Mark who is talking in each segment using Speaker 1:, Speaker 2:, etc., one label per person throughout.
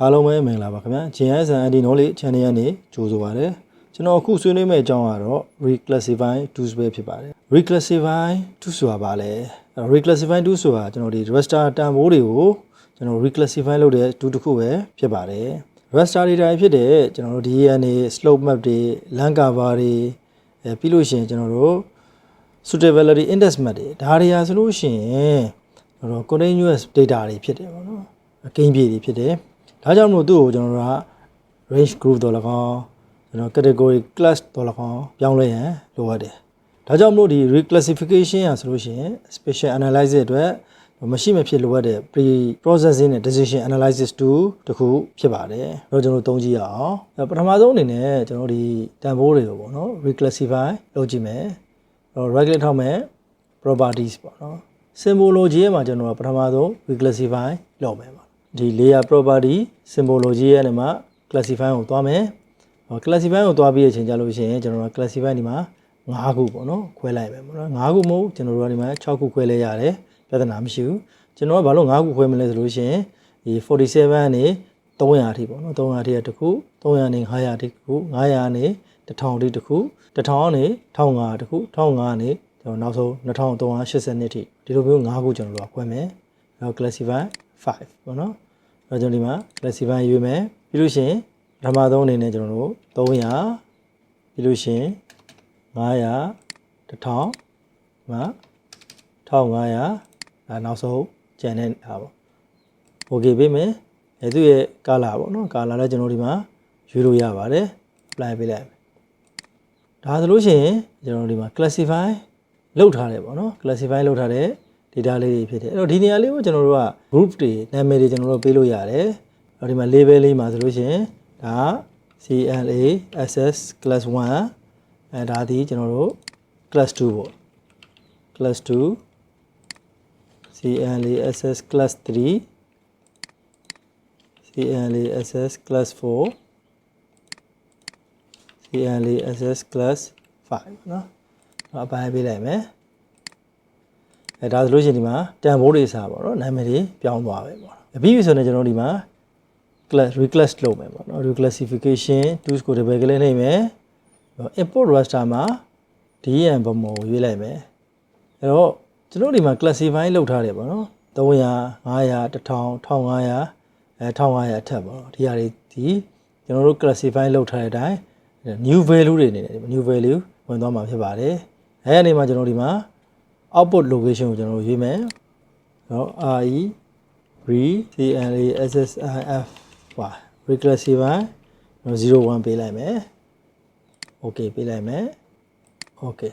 Speaker 1: အားလုံးပဲမင်္ဂလာပါခင်ဗျာ GIS and Knowledge Channel ကနေကြိုဆိုပါရစေကျွန်တော်အခုဆွေးနွေးမယ့်အကြောင်းကတော့ reclassify tools ပဲဖြစ်ပါတယ် reclassify tools ဆိုတာဘာလဲ reclassify tools ဆိုတာကျွန်တော်ဒီ raster တန်ဖိုးတွေကိုကျွန်တော် reclassify လုပ်တဲ့ tool တစ်ခုပဲဖြစ်ပါတယ် raster data ဖြစ်တဲ့ကျွန်တော်တို့ဒီကနေ slope map တွေ land cover တွေပြီးလို့ရှိရင်ကျွန်တော်တို့ suitability index map တွေဒါတွေဟာဆိုလို့ရှိရင်ကျွန်တော် continuous data တွေဖြစ်တယ်ပေါ့နော်အကိန်းပြေတွေဖြစ်တယ်ဒါကြောင့်မို့သူ့ကိုကျွန်တော်တို့က range group တော့၎င်းကျွန်တော် category class တော့၎င်းပြောင်းလဲရန်လိုအပ်တယ်ဒါကြောင့်မို့ဒီ reclassification ရဆိုလို့ရှိရင် special analysis အတွက်မရှိမဖြစ်လိုအပ်တဲ့ pre processing နဲ့ decision analysis tool တခုဖြစ်ပါတယ်တော့ကျွန်တော်သုံးကြည့်ရအောင်ပထမဆုံးအနေနဲ့ကျွန်တော်ဒီတန်ဖိုးတွေကိုပေါ့နော် reclassify လုပ်ကြည့်မယ်တော့ right click ထောက်မယ် properties ပေါ့နော် symbology မှာကျွန်တော်ပထမဆုံး reclassify လုပ်မယ်ပေါ့ဒီ layer property symbology ရဲ့နေမှာ classify ကိုသွားမယ် classify ကိုသွားပြီးတဲ့အချိန်ကြလို့ရှိရင်ကျွန်တော်တို့ classify ဒီမှာ5ခုပေါ့နော်ခွဲလိုက်မယ်ပေါ့နော်5ခုမဟုတ်ကျွန်တော်တို့ဒီမှာ6ခုခွဲလဲရတယ်ပြဿနာမရှိဘူးကျွန်တော်ကဘာလို့5ခုခွဲမလဲဆိုလို့ရှိရင်ဒီ47နဲ့300အထိပေါ့နော်300အထိတစ်ခု300နဲ့900အထိတစ်ခု900နဲ့1000အထိတစ်ခု1000နဲ့1500တစ်ခု1500နဲ့ကျွန်တော်နောက်ဆုံး2380နှစ်အထိဒီလိုမျိုး5ခုကျွန်တော်တို့ခွဲမယ်နောက် classify 5ပေါ့နော်အဲ့တော့ကျွန်တော်ဒီမှာ classify ရွေးမယ်ပြီးလို့ရှိရင်ပထမဆုံးအနေနဲ့ကျွန်တော်တို့300ပြီးလို့ရှိရင်900 1000မှာ1500ဒါနောက်ဆုံးကျန်တဲ့ဟာပေါ့ okay ပေးမယ်သူ့ရဲ့ color ပေါ့နော် color လည်းကျွန်တော်ဒီမှာရွေးလို့ရပါတယ် apply ပေးလိုက်ဒါဆိုလို့ရှိရင်ကျွန်တော်ဒီမှာ classify လုပ်ထားတယ်ပေါ့နော် classify လုပ်ထားတဲ့ data လေးတွေဖြစ်တယ်အဲ့တော့ဒီနေရာလေးကိုကျွန်တော်တို့က group တွေနာမည်တွေကျွန်တော်တို့ပေးလို့ရတယ်အဲ့ဒီမှာ label လေးမှာဆိုလို့ရှိရင်ဒါ CLASS class 1အဲဒါဒီကျွန်တော်တို့ class 2ပေါ့ class 2 CLASS class 3 CLASS class 4 CLASS class 5เนาะအပိုင်းပေးလိုက်မယ်အဲဒါဆိုလို့ရှိရင်ဒီမှာတန်ဖိုးတွေစားပေါ့နော်နာမည်တွေပြောင်းသွားပဲပေါ့ပြီးပြီဆိုရင်ကျွန်တော်ဒီမှာ class reclass လုပ်မယ်ပေါ့နော် reclassification tools ကိုဒီဘက်ကလေးနှိပ်မယ် import raster မှာ DN ဘမောကိုရွေးလိုက်မယ်အဲ့တော့ကျွန်တော်ဒီမှာ classify လုပ်ထားတယ်ပေါ့နော်300 500 1000 1500 1500အထက်ပေါ့ဒီဟာတွေဒီကျွန်တော်တို့ classify လုပ်ထားတဲ့အတိုင်း new value တွေနေတယ် new value ဝင်သွားမှာဖြစ်ပါတယ်အဲ့ဒီနေမှာကျွန်တော်ဒီမှာ output location ကိုကျွန်တော်ရွေးမယ်เนาะ RE reclassif reclassify 01ပေးလိုက်မယ် okay ပေးလိုက်မယ် okay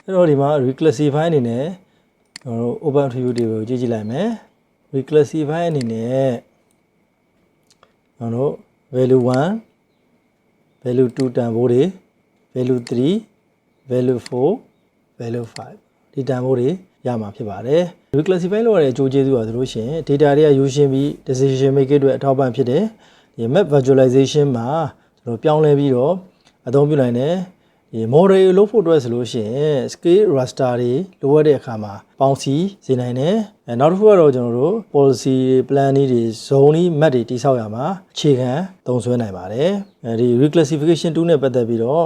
Speaker 1: အဲ့တော့ဒီမှာ reclassify အနေနဲ့ကျွန်တော်တို့ open preview တွေကိုကြည့်ကြည့်လိုက်မယ် reclassify အနေနဲ့ကျွန်တော်တို့ value 1 value 2 တန်ဖိုးတွေ value 3 value 4 value 5ဒီတန်ဖိုးတွေရမှာဖြစ်ပါတယ် reclassify လုပ်ရတဲ့အကျိုးကျေးဇူးပါဆိုလို့ရှိရင် data တွေကယူရှင်းပြီး decision making အတွက်အထောက်ပံ့ဖြစ်တယ်ဒီ map visualization မှာကျွန်တော်ပြောင်းလဲပြီးတော့အသုံးပြုနိုင်တယ်ဒီ model လို့ဖို့အတွက်ဆိုလို့ရှိရင် scale raster တွေလိုအပ်တဲ့အခါမှာပေါင်းစည်းစေနိုင်တယ်နောက်တစ်ခုကတော့ကျွန်တော်တို့ policy plan တွေ zone တွေ map တွေတိစောက်ရမှာအခြေခံသုံးစွဲနိုင်ပါတယ်ဒီ reclassification tool နဲ့ပတ်သက်ပြီးတော့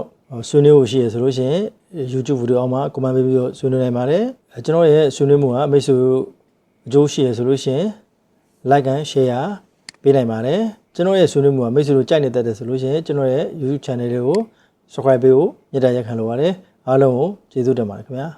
Speaker 1: ဆွေးနွေးဖို့ရှိရဆိုလို့ရှိရင် YouTube ဗီဒီယိုအောက်မှာ comment ပေးပြီးတော့ဆွေးနွေးနိုင်ပါတယ်ကျွန်တော်ရဲ့ဆွေးနွေးမှုကမိတ်ဆွေအကျိုးရှိရဆိုလို့ရှိရင် like and share ပေးနိုင်ပါတယ်ကျွန်တော်ရဲ့ဆွေးနွေးမှုကမိတ်ဆွေတို့ကြိုက်နေတတ်တယ်ဆိုလို့ရှိရင်ကျွန်တော်ရဲ့ YouTube channel လေးကို subscribe ပေးဖို့မေတ္တာရပ်ခံလိုပါတယ်အားလုံးကိုကျေးဇူးတင်ပါတယ်ခင်ဗျာ